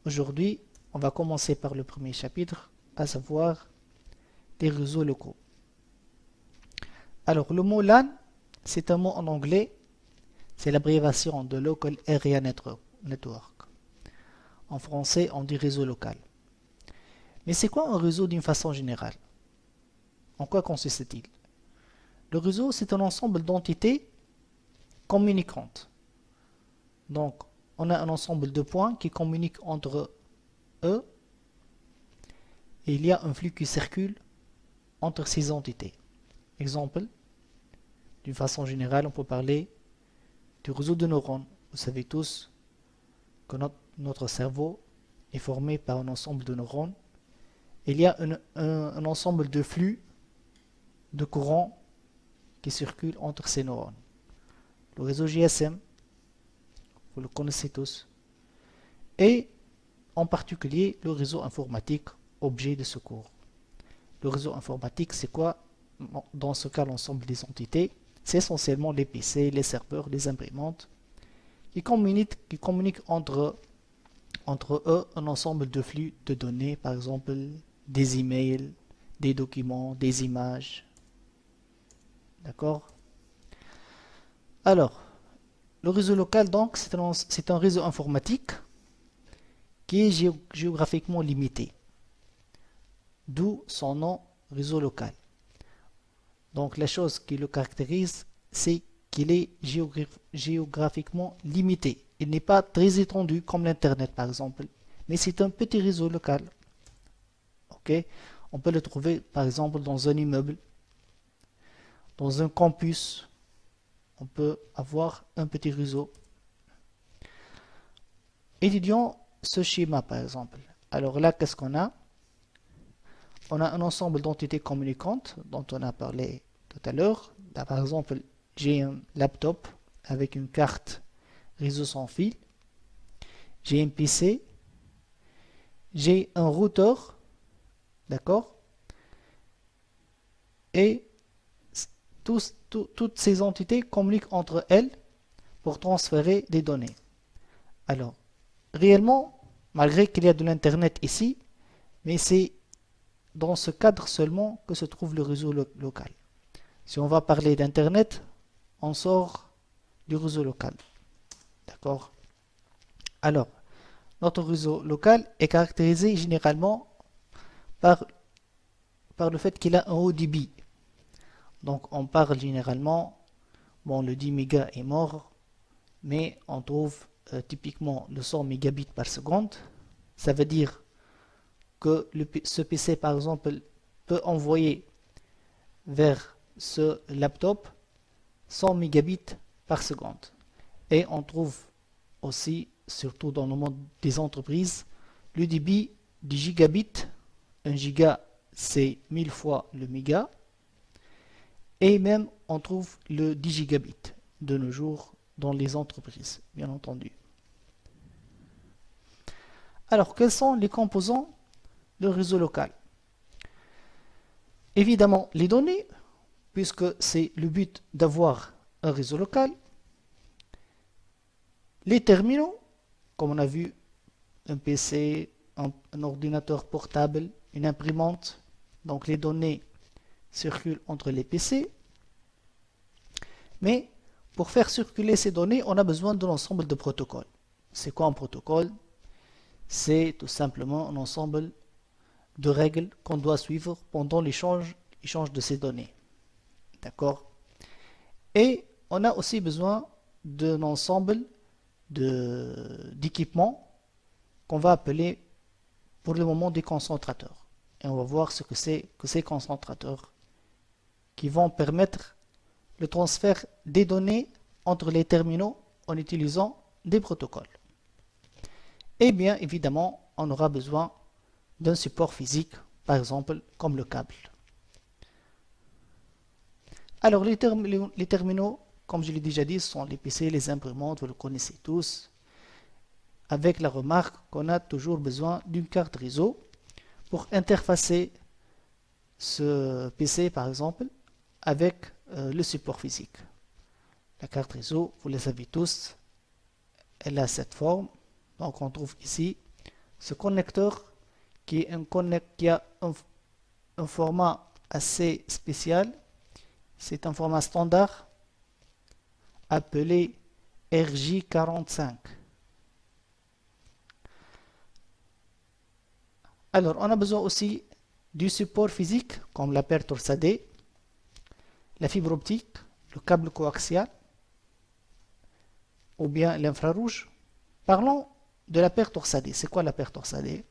Aujourd'hui, on va commencer par le premier chapitre, à savoir les réseaux locaux. Alors, le mot LAN, c'est un mot en anglais, c'est l'abréviation de Local Area Network. En français, on dit réseau local. Mais c'est quoi un réseau d'une façon générale? En quoi consiste-t-il? Le réseau, c'est un ensemble d'entités communicantes. Donc, on a un ensemble de points qui communiquent entre eux et il y a un flux qui circule entre ces entités. Exemple, d'une façon générale, on peut parler du réseau de neurones. Vous savez tous que notre cerveau est formé par un ensemble de neurones. Il y a un ensemble de flux de courants qui circulent entre ces neurones. Le réseau GSM, vous le connaissez tous, et en particulier le réseau informatique, objet de ce cours. Le réseau informatique, c'est quoi? Dans ce cas, l'ensemble des entités, c'est essentiellement les PC, les serveurs, les imprimantes, qui communiquent entre eux un ensemble de flux de données, par exemple des emails, des documents, des images. D'accord? Alors, le réseau local, donc, c'est un réseau informatique qui est géographiquement limité. D'où son nom, réseau local. Donc, la chose qui le caractérise, c'est qu'il est géographiquement limité. Il n'est pas très étendu comme l'Internet, par exemple, mais c'est un petit réseau local. Ok? On peut le trouver, par exemple, dans un immeuble, dans un campus. On peut avoir un petit réseau. Étudions ce schéma, par exemple. Alors là, qu'est-ce qu'on a? On a un ensemble d'entités communicantes dont on a parlé tout à l'heure. Là, par exemple, j'ai un laptop avec une carte réseau sans fil. J'ai un PC. J'ai un routeur. D'accord? Et toutes ces entités communiquent entre elles pour transférer des données. Alors, réellement, malgré qu'il y a de l'Internet ici, mais c'est dans ce cadre seulement que se trouve le réseau local. Si on va parler d'Internet, on sort du réseau local. D'accord? Alors, notre réseau local est caractérisé généralement par le fait qu'il a un haut débit. Donc, on parle généralement, bon, le 10 mégas est mort, mais on trouve typiquement le 100 mégabits par seconde. Ça veut dire que ce PC, par exemple, peut envoyer vers ce laptop 100 mégabits par seconde. Et on trouve aussi, surtout dans le monde des entreprises, le débit du gigabit. Un giga, c'est 1000 fois le méga. Et même, on trouve le 10 gigabit de nos jours dans les entreprises, bien entendu. Alors, quels sont les composants du réseau local? Évidemment, les données, puisque c'est le but d'avoir un réseau local. Les terminaux, comme on a vu, un PC, un ordinateur portable, une imprimante. Donc les données circulent entre les PC. Mais pour faire circuler ces données, on a besoin d'un ensemble de protocoles. C'est quoi un protocole? C'est tout simplement un ensemble de règles qu'on doit suivre pendant l'échange de ces données. D'accord? Et on a aussi besoin d'un ensemble d'équipements qu'on va appeler pour le moment des concentrateurs. Et on va voir ce que c'est que ces concentrateurs qui vont permettre le transfert des données entre les terminaux en utilisant des protocoles. Et bien évidemment, on aura besoin d'un support physique, par exemple comme le câble. Alors les terminaux, comme je l'ai déjà dit, sont les PC, les imprimantes, vous le connaissez tous, avec la remarque qu'on a toujours besoin d'une carte réseau pour interfacer ce PC par exemple avec le support physique. La carte réseau, vous le savez tous, elle a cette forme. Donc on trouve ici Ce connecteur qui a un format assez spécial, c'est un format standard appelé RJ45. Alors, on a besoin aussi du support physique comme la paire torsadée, la fibre optique, le câble coaxial ou bien l'infrarouge. Parlons de la paire torsadée. C'est quoi la paire torsadée?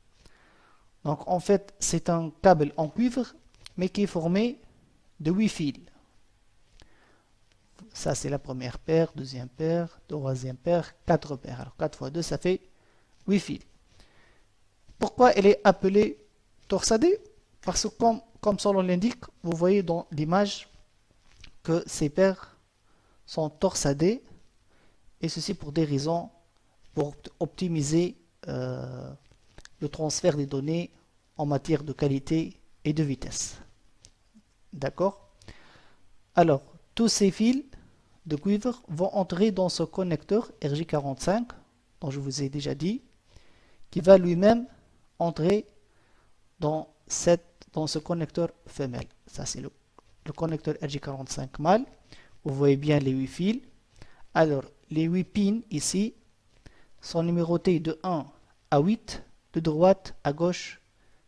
Donc en fait, c'est un câble en cuivre mais qui est formé de 8 fils. Ça c'est la première paire, deuxième paire, troisième paire, 4 paires. Alors 4 fois 2 ça fait 8 fils. Pourquoi elle est appelée torsadée? Parce que comme son nom l'indique, vous voyez dans l'image que ces paires sont torsadées, et ceci pour des raisons, pour optimiser le transfert des données en matière de qualité et de vitesse. D'accord? Alors, tous ces fils de cuivre vont entrer dans ce connecteur RJ45, dont je vous ai déjà dit, qui va lui-même entrer dans ce connecteur femelle. Ça, c'est le connecteur RJ45 mâle. Vous voyez bien les 8 fils. Alors, les 8 pins ici sont numérotés de 1 à 8, de droite à gauche,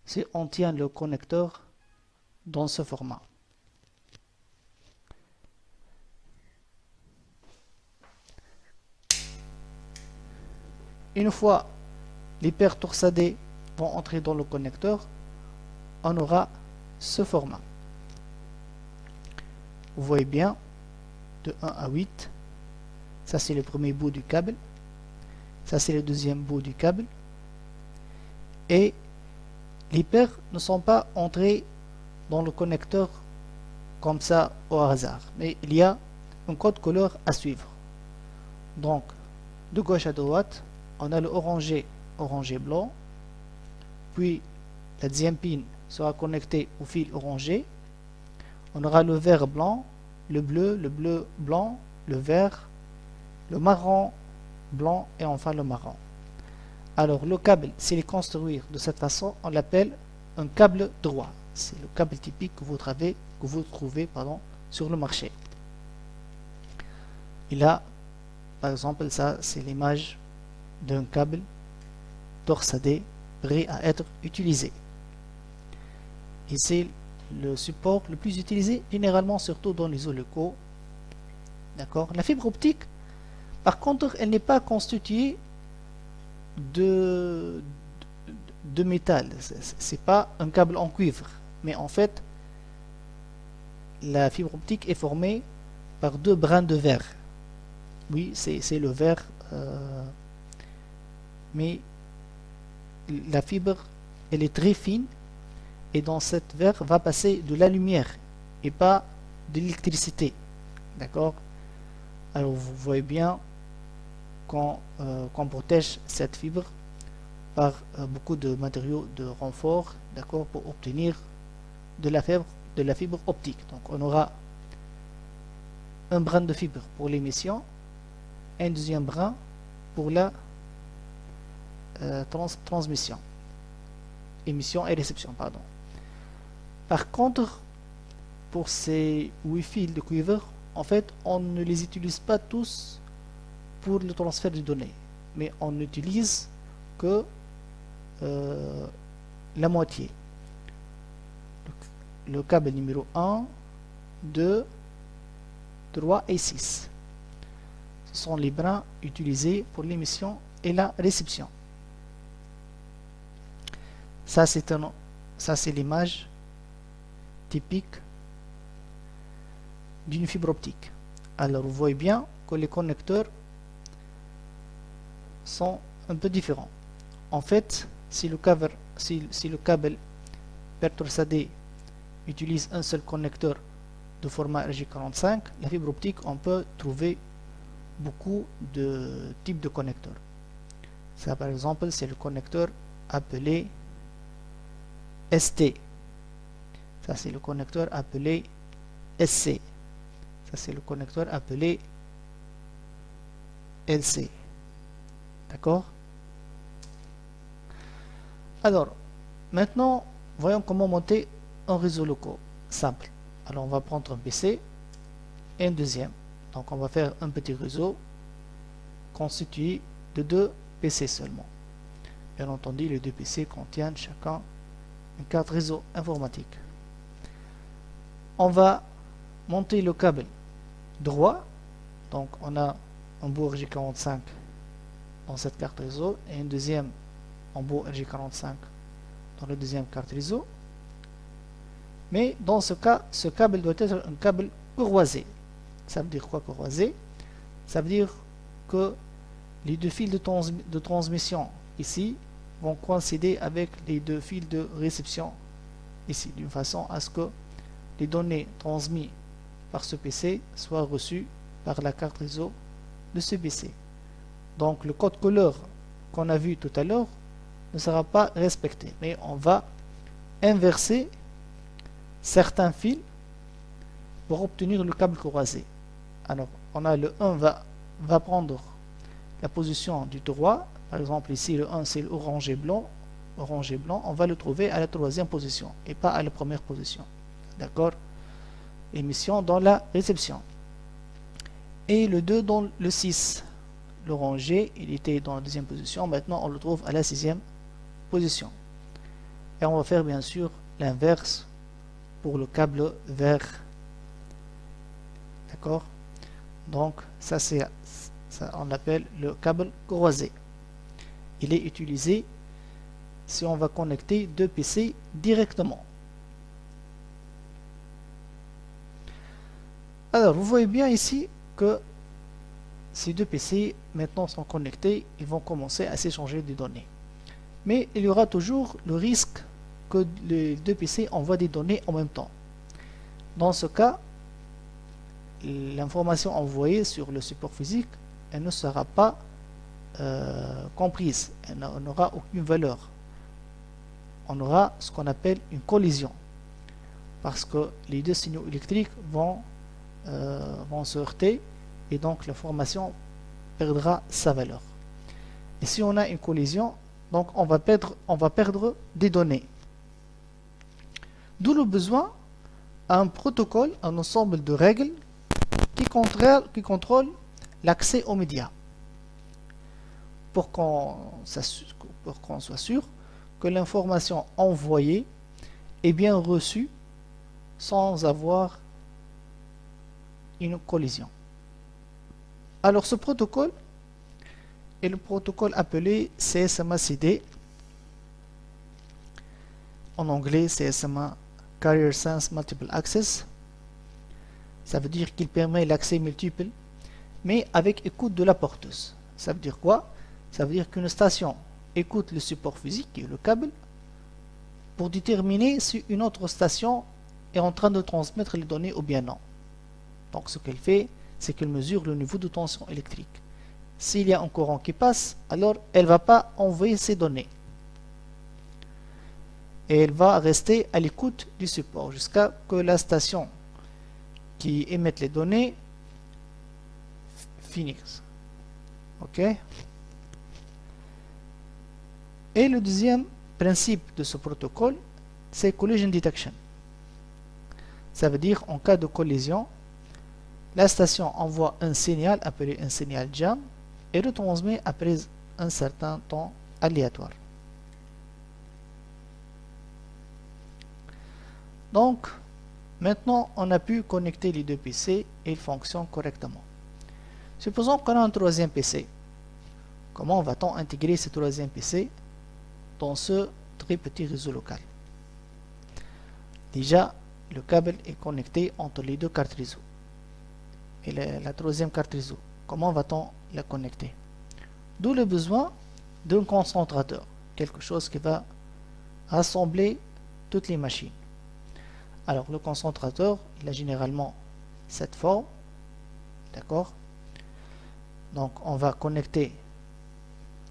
si on tient le connecteur dans ce format. Une fois les paires torsadées vont entrer dans le connecteur, on aura ce format. Vous voyez bien, de 1 à 8, ça c'est le premier bout du câble, ça c'est le deuxième bout du câble, et les paires ne sont pas entrées dans le connecteur comme ça au hasard, mais il y a un code couleur à suivre. Donc, de gauche à droite, on a le orangé, orangé blanc, puis la deuxième pin sera connectée au fil orangé, on aura le vert blanc, le bleu blanc, le vert, le marron blanc et enfin le marron. Alors le câble, s'il est construit de cette façon, on l'appelle un câble droit. C'est le câble typique que vous trouvez sur le marché. Et là, par exemple, ça c'est l'image d'un câble torsadé prêt à être utilisé. Et c'est le support le plus utilisé généralement, surtout dans les eaux locaux. D'accord. La fibre optique, par contre, elle n'est pas constituée de métal. C'est pas un câble en cuivre, mais en fait, la fibre optique est formée par 2 brins de verre. Oui, c'est le verre, mais la fibre, elle est très fine, et dans cette verre va passer de la lumière et pas de l'électricité. D'accord? Alors vous voyez bien qu'on protège cette fibre par beaucoup de matériaux de renfort, d'accord, pour obtenir de la fibre optique. Donc on aura un brin de fibre pour l'émission, un deuxième brin pour la transmission, émission et réception, pardon. Par contre, pour ces 8 fils de cuivre, en fait, on ne les utilise pas tous pour le transfert de données, mais on n'utilise que la moitié. Le câble numéro 1, 2, 3 et 6. Ce sont les brins utilisés pour l'émission et la réception. Ça, c'est l'image typique d'une fibre optique. Alors, vous voyez bien que les connecteurs sont un peu différents. En fait, si le câble paire torsadée utilise un seul connecteur de format RJ45, la fibre optique, on peut trouver beaucoup de types de connecteurs. Ça, par exemple, c'est le connecteur appelé ST. Ça, c'est le connecteur appelé SC. Ça, c'est le connecteur appelé LC. D'accord? Alors, maintenant, voyons comment monter un réseau local simple. Alors, on va prendre un PC et un deuxième. Donc, on va faire un petit réseau constitué de 2 PC seulement. Bien entendu, les 2 PC contiennent chacun une carte réseau informatique. On va monter le câble droit. Donc, on a un bout RJ45 dans cette carte réseau et un deuxième en bout RJ45 dans la deuxième carte réseau. Mais dans ce cas, ce câble doit être un câble croisé. Ça veut dire quoi croisé? Ça veut dire que les 2 fils de transmission ici vont coïncider avec les 2 fils de réception ici, d'une façon à ce que les données transmises par ce PC soient reçues par la carte réseau de ce PC. Donc le code couleur qu'on a vu tout à l'heure ne sera pas respecté, mais on va inverser certains fils pour obtenir le câble croisé. Alors on a le 1 va prendre la position du droit. Par exemple ici le 1 c'est l'orange et blanc. Orange et blanc, on va le trouver à la 3e position et pas à la première position. D'accord? Émission dans la réception. Et le 2 dans le 6. L'oranger, il était dans la 2e position. Maintenant, on le trouve à la 6e position. Et on va faire bien sûr l'inverse pour le câble vert. D'accord? Donc, ça on appelle le câble croisé. Il est utilisé si on va connecter 2 PC directement. Alors, vous voyez bien ici que ces 2 PC maintenant sont connectés, ils vont commencer à s'échanger des données. Mais il y aura toujours le risque que les 2 PC envoient des données en même temps. Dans ce cas, l'information envoyée sur le support physique, elle ne sera pas comprise, elle n'aura aucune valeur. On aura ce qu'on appelle une collision, parce que les 2 signaux électriques vont se heurter et donc l'information perdra sa valeur. Et si on a une collision, donc on va perdre des données. D'où le besoin d'un protocole, un ensemble de règles qui contrôle l'accès aux médias pour qu'on soit sûr que l'information envoyée est bien reçue sans avoir une collision. Alors ce protocole est le protocole appelé CSMA-CD, en anglais CSMA Carrier Sense Multiple Access. Ça veut dire qu'il permet l'accès multiple, mais avec écoute de la porteuse. Ça veut dire quoi? Ça veut dire qu'une station écoute le support physique, qui est le câble, pour déterminer si une autre station est en train de transmettre les données ou bien non. Donc ce qu'elle fait, c'est qu'elle mesure le niveau de tension électrique. S'il y a un courant qui passe, alors elle ne va pas envoyer ces données. Et elle va rester à l'écoute du support jusqu'à ce que la station qui émet les données finisse. Ok? Et le deuxième principe de ce protocole, c'est collision detection. Ça veut dire en cas de collision, la station envoie un signal appelé un signal jam et le transmet après un certain temps aléatoire. Donc, maintenant, on a pu connecter les 2 PC et ils fonctionnent correctement. Supposons qu'on a un 3e PC. Comment va-t-on intégrer ce 3e PC dans ce très petit réseau local? Déjà, le câble est connecté entre les 2 cartes réseau. Et la 3e carte réseau, comment va-t-on la connecter? D'où le besoin d'un concentrateur, quelque chose qui va rassembler toutes les machines. Alors le concentrateur, il a généralement cette forme, d'accord? Donc on va connecter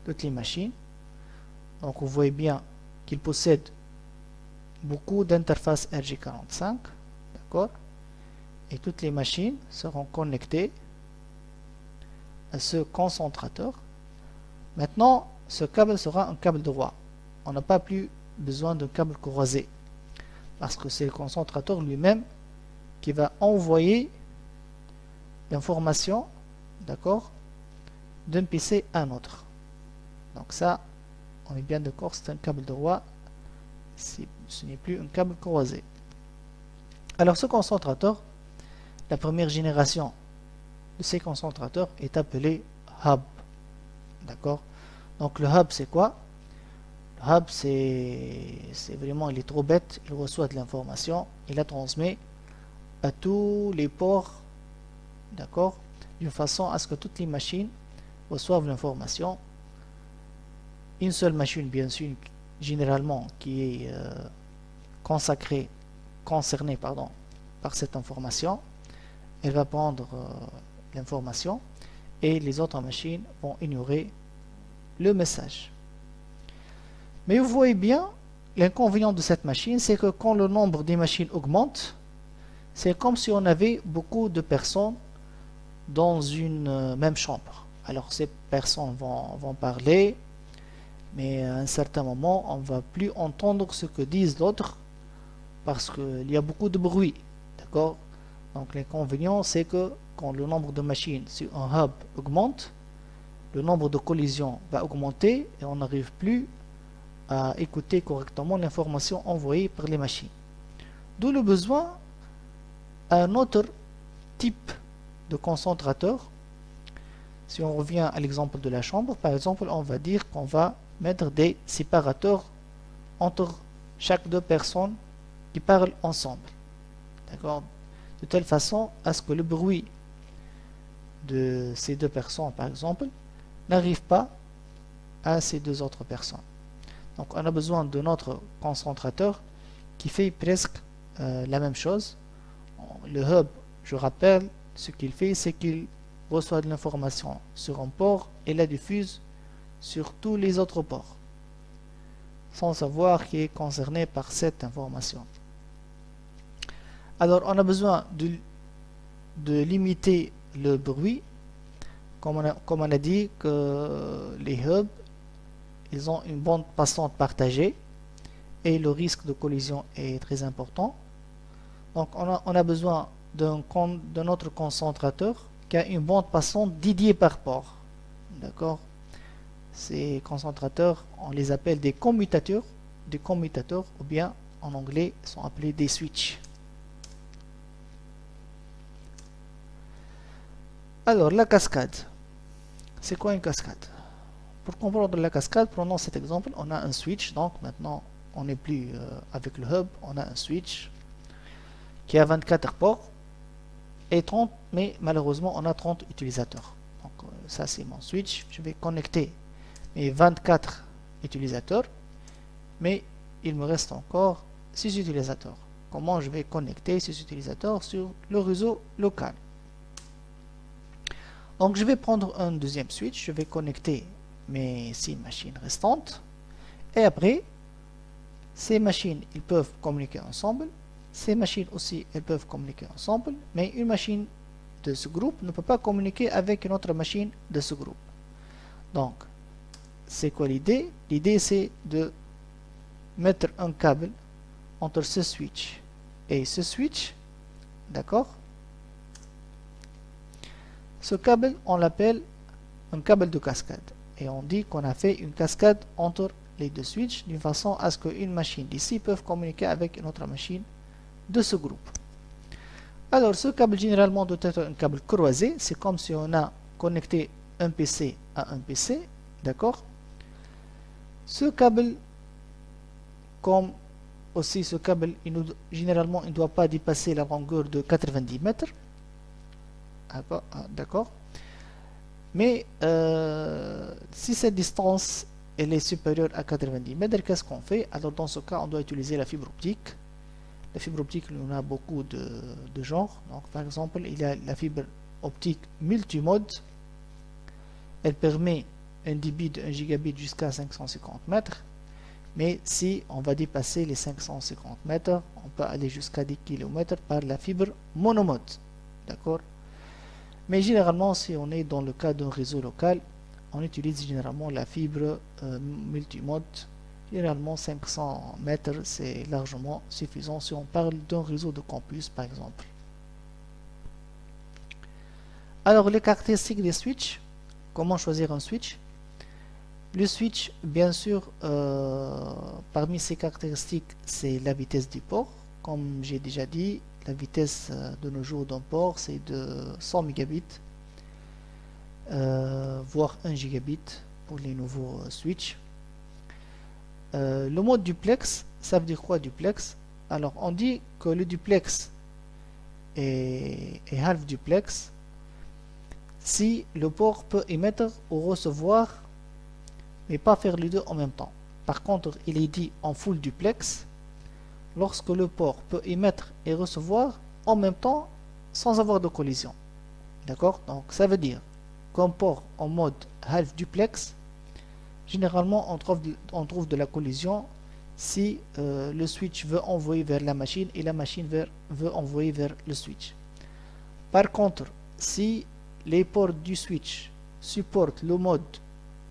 toutes les machines. Donc vous voyez bien qu'il possède beaucoup d'interfaces RJ45, d'accord? Et toutes les machines seront connectées à ce concentrateur. Maintenant, ce câble sera un câble droit. on n'a pas plus besoin d'un câble croisé. Parce que c'est le concentrateur lui-même qui va envoyer l'information, d'accord, d'un PC à un autre. Donc ça, on est bien d'accord, c'est un câble droit, ce n'est plus un câble croisé. Alors ce concentrateur, la première génération de ces concentrateurs est appelé hub. D'accord? Donc le hub c'est quoi? Le hub c'est vraiment, il est trop bête, il reçoit de l'information, il la transmet à tous les ports, d'accord? D'une façon à ce que toutes les machines reçoivent l'information. Une seule machine bien sûr, généralement qui est concernée par cette information, elle va prendre l'information et les autres machines vont ignorer le message. Mais vous voyez bien, l'inconvénient de cette machine, c'est que quand le nombre des machines augmente, c'est comme si on avait beaucoup de personnes dans une même chambre. Alors ces personnes vont parler, mais à un certain moment, on ne va plus entendre ce que disent l'autre parce qu'il y a beaucoup de bruit. D'accord? Donc l'inconvénient, c'est que quand le nombre de machines sur un hub augmente, le nombre de collisions va augmenter et on n'arrive plus à écouter correctement l'information envoyée par les machines. D'où le besoin d'un autre type de concentrateur. Si on revient à l'exemple de la chambre, par exemple, on va dire qu'on va mettre des séparateurs entre chaque deux personnes qui parlent ensemble. D'accord? De telle façon à ce que le bruit de ces deux personnes, par exemple, n'arrive pas à ces deux autres personnes. Donc on a besoin de notre concentrateur qui fait presque la même chose. Le hub, je rappelle, ce qu'il fait, c'est qu'il reçoit de l'information sur un port et la diffuse sur tous les autres ports, sans savoir qui est concerné par cette information. Alors on a besoin de limiter le bruit, comme on a dit que les hubs, ils ont une bande passante partagée et le risque de collision est très important. Donc on a besoin d'un autre concentrateur qui a une bande passante dédiée par port. D'accord? Ces concentrateurs, on les appelle des commutateurs, ou bien en anglais sont appelés des switches. Alors la cascade, c'est quoi une cascade? Pour comprendre la cascade, prenons cet exemple, on a un switch, donc maintenant on n'est plus avec le hub, on a un switch qui a 24 ports et 30, mais malheureusement on a 30 utilisateurs. Donc ça c'est mon switch, je vais connecter mes 24 utilisateurs, mais il me reste encore 6 utilisateurs. Comment je vais connecter ces utilisateurs sur le réseau local? Donc je vais prendre un deuxième switch, je vais connecter mes 6 machines restantes, et après ces machines ils peuvent communiquer ensemble, ces machines aussi elles peuvent communiquer ensemble, mais une machine de ce groupe ne peut pas communiquer avec une autre machine de ce groupe. Donc c'est quoi l'idée? L'idée c'est de mettre un câble entre ce switch et ce switch, d'accord? Ce câble, on l'appelle un câble de cascade. Et on dit qu'on a fait une cascade entre les deux switches d'une façon à ce qu'une machine d'ici peut communiquer avec une autre machine de ce groupe. Alors ce câble généralement doit être un câble croisé. C'est comme si on a connecté un PC à un PC. D'accord? Ce câble, comme aussi ce câble, généralement il ne doit pas dépasser la longueur de 90 mètres. D'accord. Mais si cette distance elle est supérieure à 90 mètres, qu'est-ce qu'on fait? Alors dans ce cas, on doit utiliser la fibre optique. La fibre optique, il y en a beaucoup de genres. Donc par exemple, il y a la fibre optique multimode. Elle permet un débit de 1 gigabit jusqu'à 550 mètres. Mais si on va dépasser les 550 mètres, on peut aller jusqu'à 10 km par la fibre monomode. D'accord? Mais généralement, si on est dans le cas d'un réseau local, on utilise généralement la fibre multimode Généralement 500 mètres c'est largement suffisant si on parle d'un réseau de campus par exemple. Alors les caractéristiques des switches, comment choisir un switch? Le switch, bien sûr, parmi ses caractéristiques, c'est la vitesse du port. Comme j'ai déjà dit, la vitesse de nos jours d'un port, c'est de 100 mégabits, voire 1 gigabit pour les nouveaux switches. Le mode duplex, ça veut dire quoi duplex? Alors, on dit que le duplex est half duplex si le port peut émettre ou recevoir mais pas faire les deux en même temps. Par contre, il est dit en full duplex lorsque le port peut émettre et recevoir en même temps sans avoir de collision. D'accord? Donc ça veut dire qu'un port en mode half duplex, généralement on trouve de la collision si le switch veut envoyer vers la machine et la machine veut envoyer vers le switch. Par contre, si les ports du switch supportent le mode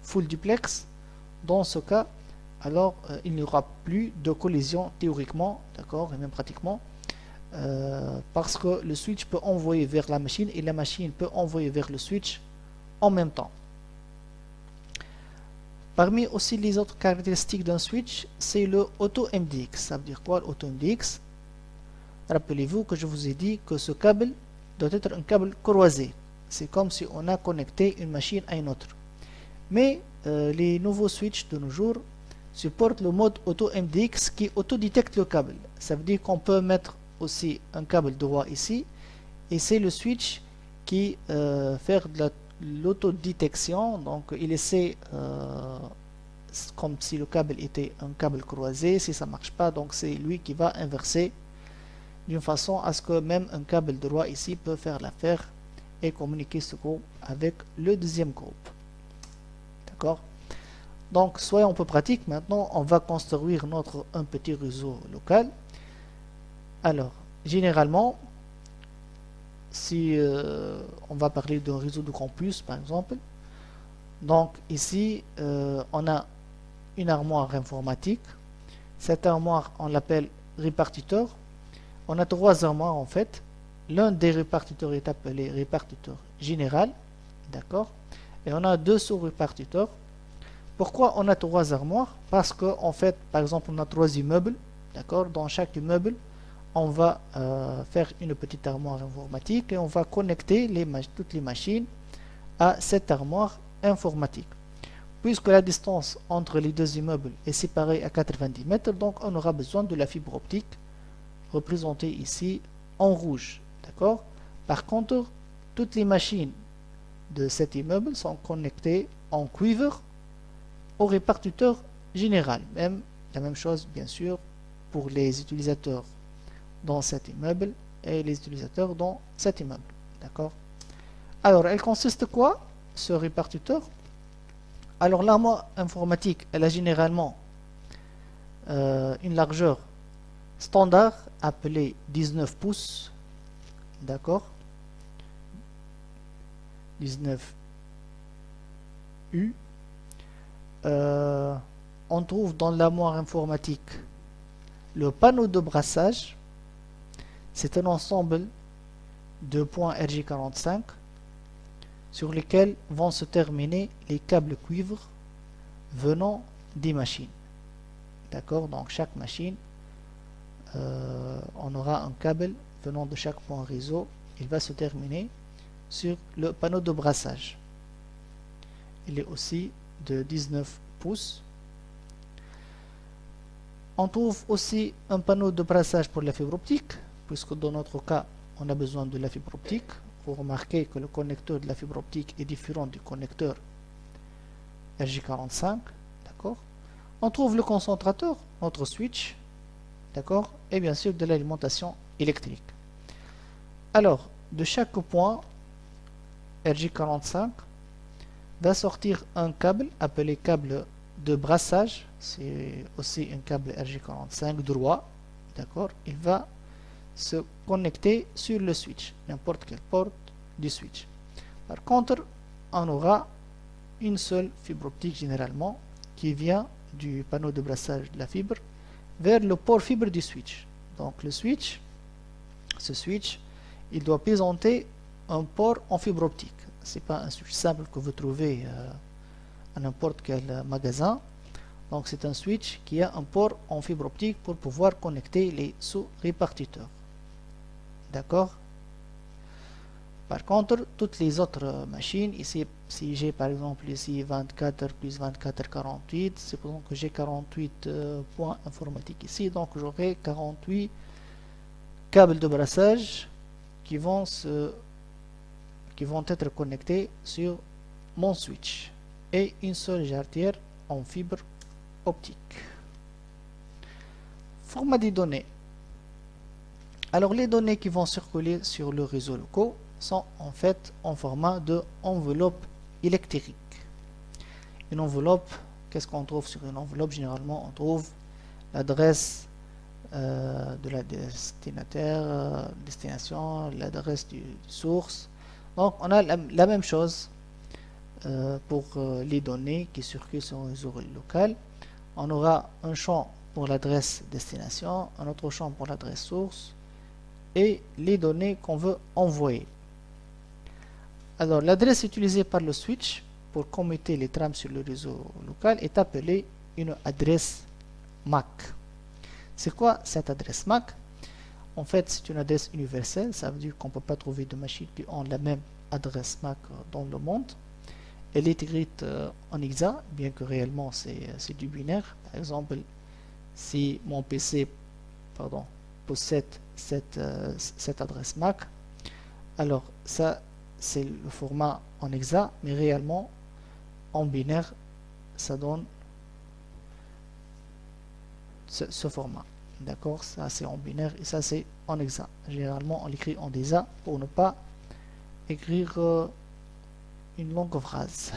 full duplex, dans ce cas, alors il n'y aura plus de collision théoriquement, d'accord, et même pratiquement, parce que le switch peut envoyer vers la machine et la machine peut envoyer vers le switch en même temps. Parmi aussi les autres caractéristiques d'un switch, c'est le auto-MDX. Ça veut dire quoi l'auto-MDX? Rappelez-vous que je vous ai dit que ce câble doit être un câble croisé. C'est comme si on a connecté une machine à une autre. Mais les nouveaux switches de nos jours supportent le mode auto-MDX qui autodétecte le câble. Ça veut dire qu'on peut mettre aussi un câble droit ici et c'est le switch qui fait de l'autodétection. Donc il essaie comme si le câble était un câble croisé. Si ça marche pas, donc c'est lui qui va inverser d'une façon à ce que même un câble droit ici peut faire l'affaire et communiquer ce groupe avec le deuxième groupe. D'accord? Donc soyons un peu pratiques. Maintenant on va construire un petit réseau local. Alors généralement si on va parler d'un réseau de campus par exemple, donc ici on a une armoire informatique. Cette armoire on l'appelle répartiteur. On a trois armoires en fait. L'un des répartiteurs est appelé répartiteur général, d'accord, et on a deux sous-répartiteurs. Pourquoi on a trois armoires? Parce que en fait, par exemple, on a trois immeubles, d'accord. Dans chaque immeuble, on va faire une petite armoire informatique et on va connecter toutes les machines à cette armoire informatique. Puisque la distance entre les deux immeubles est séparée à 90 mètres, donc on aura besoin de la fibre optique représentée ici en rouge. D'accord? Par contre, toutes les machines de cet immeuble sont connectées en cuivre au répartiteur général. Même la même chose, bien sûr, pour les utilisateurs dans cet immeuble et les utilisateurs dans cet immeuble. D'accord? Alors, elle consiste quoi, ce répartiteur? Alors, l'armoire informatique, elle a généralement une largeur standard appelée 19 pouces. D'accord, 19 U. On trouve dans l'armoire informatique le panneau de brassage. C'est un ensemble de points RJ45 sur lesquels vont se terminer les câbles cuivre venant des machines. D'accord, donc chaque machine, on aura un câble venant de chaque point réseau. Il va se terminer sur le panneau de brassage. Il est aussi de 19 pouces. On trouve aussi un panneau de brassage pour la fibre optique, puisque dans notre cas, on a besoin de la fibre optique. Vous remarquez que le connecteur de la fibre optique est différent du connecteur RJ45. D'accord. On trouve le concentrateur, notre switch, d'accord, et bien sûr de l'alimentation électrique. Alors, de chaque point RJ45 va sortir un câble appelé câble de brassage. C'est aussi un câble RJ45 droit, d'accord. Il va se connecter sur le switch, n'importe quelle porte du switch. Par contre, on aura une seule fibre optique généralement qui vient du panneau de brassage de la fibre vers le port fibre du switch. Donc le switch, ce switch, il doit présenter un port en fibre optique. C'est pas un switch simple que vous trouvez à n'importe quel magasin. Donc c'est un switch qui a un port en fibre optique pour pouvoir connecter les sous-répartiteurs. D'accord? Par contre, toutes les autres machines, ici, si j'ai par exemple ici 24 plus 24, 48, supposons que j'ai 48 points informatiques ici, donc j'aurai 48 câbles de brassage qui vont être connectés sur mon switch et une seule jarretière en fibre optique. Format des données. Alors les données qui vont circuler sur le réseau local sont en fait en format de enveloppe électrique. Une enveloppe, qu'est-ce qu'on trouve sur une enveloppe? Généralement on trouve l'adresse de la destination, l'adresse du source. Donc on a la même chose pour les données qui circulent sur un réseau local. On aura un champ pour l'adresse destination, un autre champ pour l'adresse source et les données qu'on veut envoyer. Alors l'adresse utilisée par le switch pour commuter les trames sur le réseau local est appelée une adresse MAC. C'est quoi cette adresse MAC? En fait, c'est une adresse universelle, ça veut dire qu'on ne peut pas trouver de machines qui ont la même adresse MAC dans le monde. Elle est écrite en hexa, bien que réellement c'est du binaire. Par exemple, si mon PC possède cette adresse MAC, alors ça c'est le format en hexa, mais réellement en binaire ça donne ce format. D'accord, ça c'est en binaire et ça c'est en hexa. Généralement on l'écrit en hexa pour ne pas écrire une longue phrase.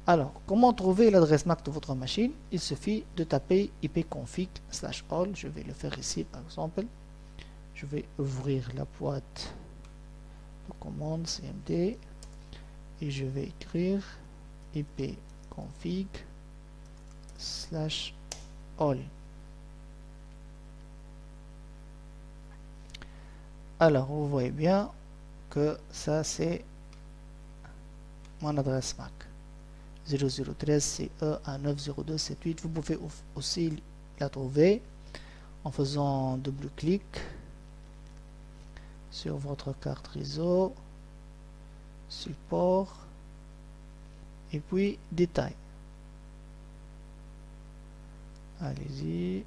Alors, comment trouver l'adresse MAC de votre machine? Il suffit de taper ipconfig/all. Je vais le faire ici par exemple. Je vais ouvrir la boîte de commande cmd et je vais écrire ipconfig/all. Alors, vous voyez bien que ça c'est mon adresse MAC 0013 CE à 90278. Vous pouvez aussi la trouver en faisant double-clic sur votre carte réseau, support et puis détails. Allez-y.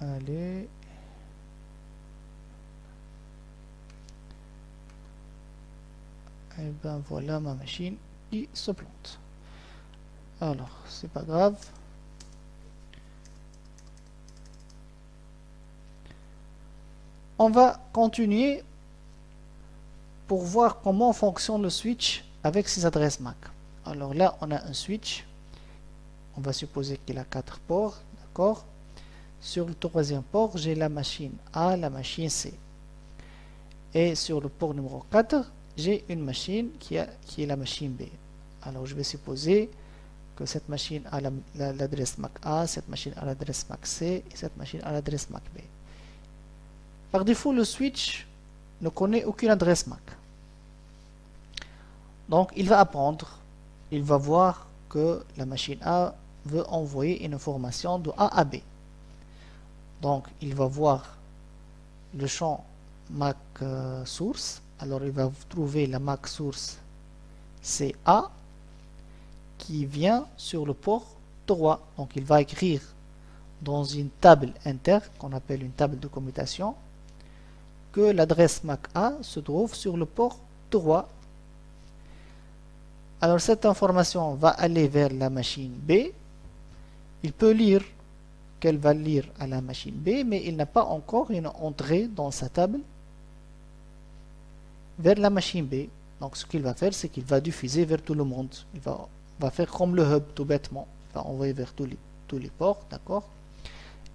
Allez. Et ben voilà ma machine qui se plante. Alors, c'est pas grave. On va continuer pour voir comment fonctionne le switch avec ses adresses MAC. Alors là, on a un switch. On va supposer qu'il a 4 ports, d'accord? Sur le troisième port, j'ai la machine A, la machine C. Et sur le port numéro 4, j'ai une machine qui est la machine B. Alors je vais supposer que cette machine a l'adresse MAC A, cette machine a l'adresse MAC C et cette machine a l'adresse MAC B. Par défaut, le switch ne connaît aucune adresse MAC. Donc il va apprendre, il va voir que la machine A veut envoyer une information de A à B. Donc il va voir le champ MAC source. Alors il va trouver la MAC source CA qui vient sur le port 3. Donc il va écrire dans une table interne qu'on appelle une table de commutation que l'adresse MAC A se trouve sur le port 3. Alors cette information va aller vers la machine B. Il peut lire qu'elle va lire à la machine B, mais il n'a pas encore une entrée dans sa table vers la machine B. Donc ce qu'il va faire, c'est qu'il va diffuser vers tout le monde. Il va faire comme le hub tout bêtement. Il va envoyer vers tous les ports, d'accord?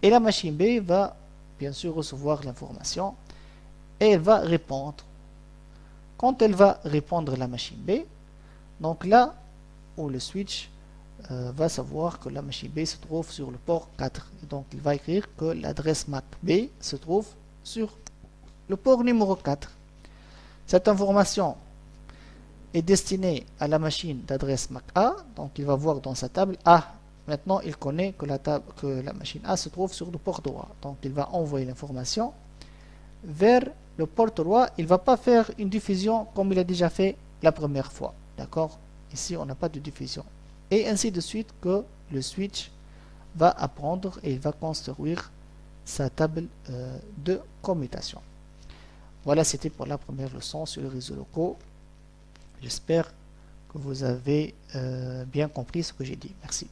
Et la machine B va bien sûr recevoir l'information et elle va répondre. Quand elle va répondre à la machine B, donc là, où le switch va savoir que la machine B se trouve sur le port 4. Et donc il va écrire que l'adresse MAC B se trouve sur le port numéro 4. Cette information est destinée à la machine d'adresse MAC A. Donc il va voir dans sa table A. Maintenant il connaît que la machine A se trouve sur le port droit. Donc il va envoyer l'information vers le port droit. Il ne va pas faire une diffusion comme il a déjà fait la première fois. D'accord? Ici on n'a pas de diffusion. Et ainsi de suite que le switch va apprendre et il va construire sa table de commutation. Voilà, c'était pour la première leçon sur les réseaux locaux. J'espère que vous avez bien compris ce que j'ai dit. Merci.